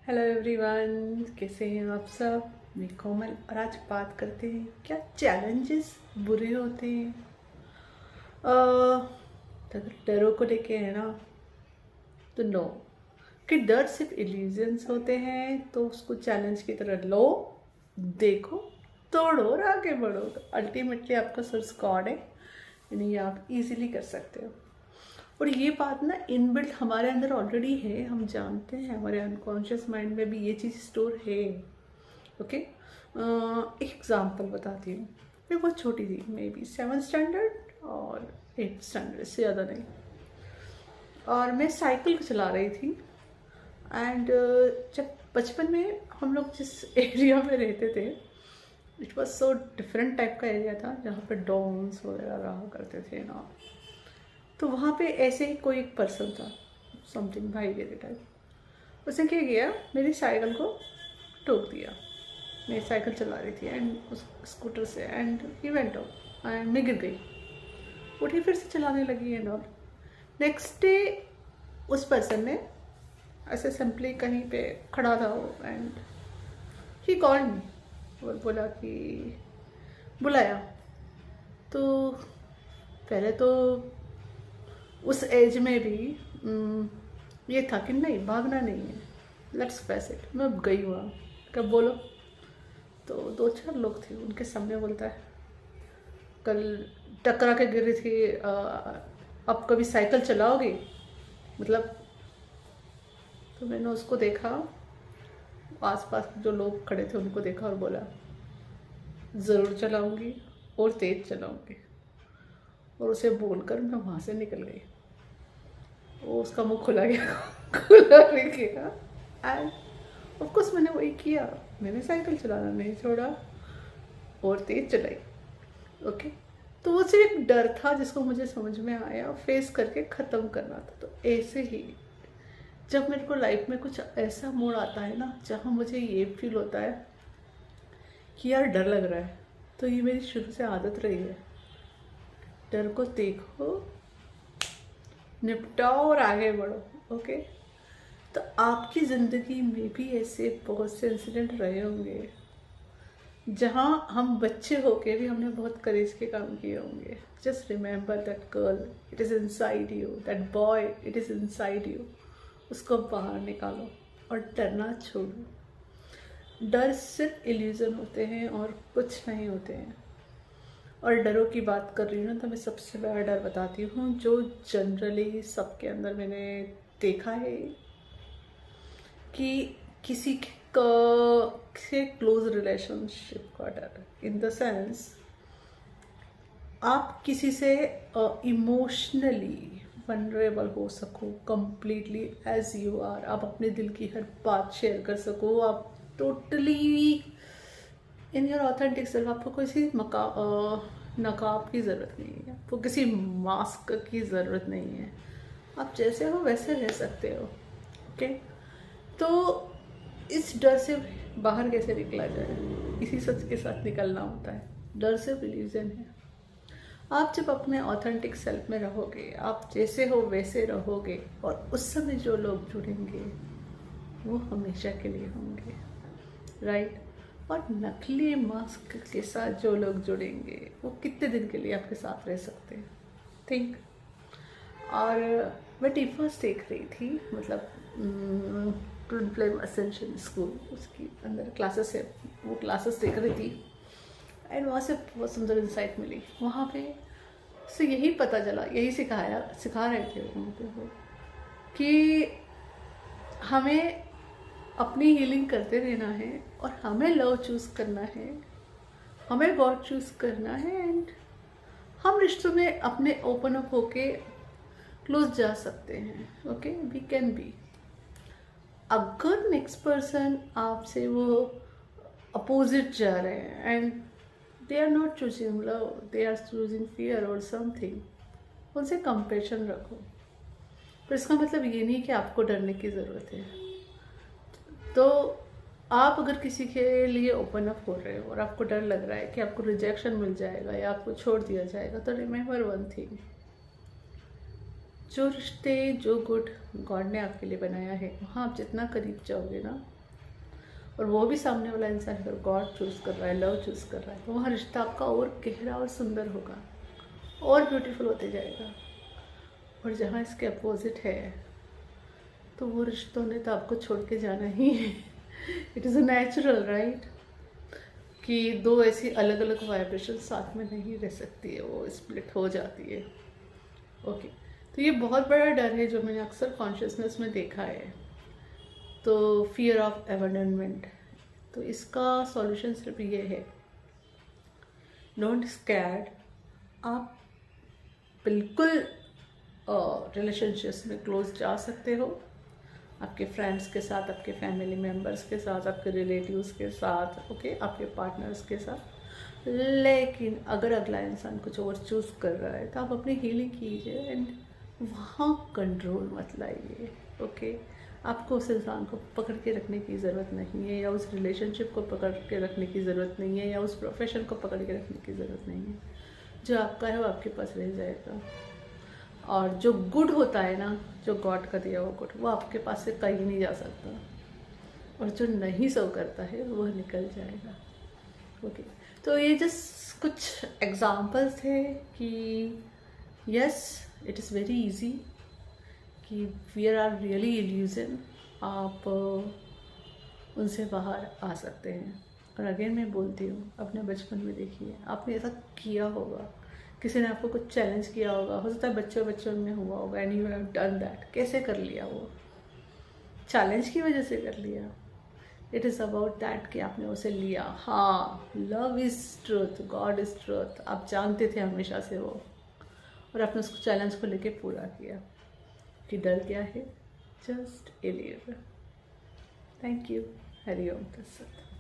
Hello everyone, कैसे हैं आप सब। मैं कोमल और आज बात करते हैं क्या चैलेंजेस बुरे होते हैं। अगर डरों को लेके है ना तो नो, कि डर सिर्फ इल्यूजन्स होते हैं तो उसको चैलेंज की तरह लो, देखो, तोड़ो और आगे बढ़ो। तो अल्टीमेटली आपका सोर्स गॉड है, यानी ये आप इजीली कर सकते हो। और ये बात ना इनबिल्ट हमारे अंदर ऑलरेडी है, हम जानते हैं, हमारे अनकॉन्शियस माइंड में भी ये चीज़ स्टोर है। ओके, एक एग्जांपल बताती हूँ। मैं बहुत छोटी थी, मे बी 7th स्टैंडर्ड और 8th स्टैंडर्ड, इससे ज़्यादा नहीं। और मैं साइकिल चला रही थी एंड जब बचपन में हम लोग जिस एरिया में रहते थे, it was so different type का एरिया था जहाँ पे डॉन्स वगैरह रहा करते थे ना। तो वहाँ पे ऐसे ही कोई एक पर्सन था, समथिंग भाई मेरे टाइप। उसने क्या किया, मेरी साइकिल को ठोक दिया। मैं साइकिल चला रही थी एंड उस स्कूटर से, and he went out and मैं गिर गई। उठी, फिर से चलाने लगी एंड ऑल। नेक्स्ट डे उस पर्सन ने ऐसे सिंपली कहीं पे खड़ा था वो, एंड ही कॉल्ड मी और बोला कि बुलाया। तो पहले तो उस एज में भी ये था कि नहीं, भागना नहीं है, लेट्स फेस इट। मैं गई वहाँ, कब बोलो। तो 2-4 लोग थे, उनके सामने बोलता है कल टकरा के गिरी थी, अब कभी साइकिल चलाओगी मतलब। तो मैंने उसको देखा, आसपास जो लोग खड़े थे उनको देखा और बोला ज़रूर चलाऊंगी और तेज चलाऊंगी। और उसे बोलकर मैं वहाँ से निकल गई। वो उसका मुंह खुला गया खुला नहीं गया। एंड ऑफकोर्स मैंने वही किया, मैंने साइकिल चलाना नहीं छोड़ा और तेज चलाई। ओके, तो वो सिर्फ एक डर था जिसको मुझे समझ में आया, फेस करके ख़त्म करना था। तो ऐसे ही जब मेरे को लाइफ में कुछ ऐसा मोड़ आता है ना जहाँ मुझे ये फील होता है कि यार डर लग रहा है, तो ये मेरी शुरू से आदत रही है, डर को देखो, निपटाओ और आगे बढ़ो। ओके, तो आपकी ज़िंदगी में भी ऐसे बहुत से इंसिडेंट रहे होंगे जहाँ हम बच्चे होके भी हमने बहुत करेज के काम किए होंगे। Just remember that girl, it is inside you, that boy, it is inside you. उसको बाहर निकालो और डरना छोड़ो। डर सिर्फ इल्यूजन होते हैं और कुछ नहीं होते हैं। और डरों की बात कर रही हूँ ना, तो मैं सबसे बड़ा डर बताती हूँ जो जनरली सबके अंदर मैंने देखा है, कि किसी से क्लोज रिलेशनशिप का डर। इन द सेंस, आप किसी से इमोशनली वनरेबल हो सको, कंप्लीटली एज यू आर। आप अपने दिल की हर बात शेयर कर सको, आप totally in your authentic self. आपको किसी नकाब की ज़रूरत नहीं है, आपको किसी मास्क की ज़रूरत नहीं है। आप जैसे हो वैसे रह सकते हो। ओके, तो इस डर से बाहर कैसे निकला जाए, इसी सच के साथ निकलना होता है। डर सिर्फ इल्यूजन है। आप जब अपने ऑथेंटिक सेल्फ में रहोगे, आप जैसे हो वैसे रहोगे, और उस समय जो लोग जुड़ेंगे वो हमेशा के लिए होंगे, राइट। और नकली मास्क के साथ जो लोग जुड़ेंगे वो कितने दिन के लिए आपके साथ रह सकते हैं, थिंक। और मैं टीफर्स देख रही थी, मतलब ट्विन फ्लेम असेंशन स्कूल, उसकी अंदर क्लासेस है, वो क्लासेस देख रही थी। एंड वहाँ से बहुत सुंदर इंसाइट मिली। वहाँ पे से यही पता चला, यही सिखा रहे थे वहाँ पे वो, कि हमें अपनी हीलिंग करते रहना है और हमें लव चूज़ करना है, हमें गॉड चूज़ करना है। एंड हम रिश्तों में अपने ओपन अप होके क्लोज जा सकते हैं। Okay, we can be. अगर नेक्स्ट पर्सन आपसे वो अपोजिट जा रहे हैं and they are not choosing love, they are choosing fear और समथिंग, उनसे कंपेशन रखो। पर इसका मतलब ये नहीं कि आपको डरने की ज़रूरत है। तो आप अगर किसी के लिए ओपन अप हो रहे हो और आपको डर लग रहा है कि आपको रिजेक्शन मिल जाएगा या आपको छोड़ दिया जाएगा, तो रिमेंबर वन थिंग, जो रिश्ते, जो गुड गॉड ने आपके लिए बनाया है, वहाँ आप जितना करीब जाओगे ना, और वो भी सामने वाला इंसान अगर गॉड चूज़ कर रहा है, लव चूज़ कर रहा है, तो वहाँ रिश्ता आपका और गहरा और सुंदर होगा और ब्यूटीफुल होते जाएगा। और जहाँ इसके अपोजिट है तो वो रिश्तों ने तो आपको छोड़ के जाना ही है। It is a natural right कि दो ऐसी अलग अलग वाइब्रेशन साथ में नहीं रह सकती है, वो स्प्लिट हो जाती है। ओके, तो ये बहुत बड़ा डर है जो मैंने अक्सर कॉन्शियसनेस में देखा है। तो फियर ऑफ अबंडनमेंट, तो इसका सॉल्यूशन सिर्फ ये है, डोंट स्कैर्ड। आप बिल्कुल रिलेशनशिप्स में क्लोज जा सकते हो, आपके फ्रेंड्स के साथ, आपके फैमिली मेम्बर्स के साथ, आपके रिलेटिव्स के साथ, ओके, आपके पार्टनर्स के साथ। लेकिन अगर अगला इंसान कुछ और चूज़ कर रहा है तो आप अपनी हीलिंग कीजिए एंड वहाँ कंट्रोल मत लाइए। ओके, आपको उस इंसान को पकड़ के रखने की ज़रूरत नहीं है, या उस रिलेशनशिप को पकड़ के रखने की ज़रूरत नहीं है, या उस प्रोफेशन को पकड़ के रखने की ज़रूरत नहीं है। जो आपका है वो आपके पास रह जाएगा। और जो गुड होता है ना, जो गॉड का दिया हुआ गुड, वो आपके पास से कहीं नहीं जा सकता, और जो नहीं सर्व करता है वह निकल जाएगा। ओके, तो ये जस्ट कुछ एग्जाम्पल्स थे कि yes, it is very easy कि फियर आर रियली इल्यूजन, आप उनसे बाहर आ सकते हैं। और अगेन मैं बोलती हूँ, अपने बचपन में देखिए, आपने ऐसा किया होगा, किसी ने आपको कुछ चैलेंज किया होगा, हो सकता है बच्चों में हुआ होगा, and you have done that. कैसे कर लिया? वो चैलेंज की वजह से कर लिया। इट इज़ अबाउट दैट कि आपने उसे लिया। हाँ, love is truth, God is truth, आप जानते थे हमेशा से वो, और आपने उसको चैलेंज को लेके पूरा किया। कि डर क्या है? जस्ट एलियर। Thank you. हरि ओम तत्सत।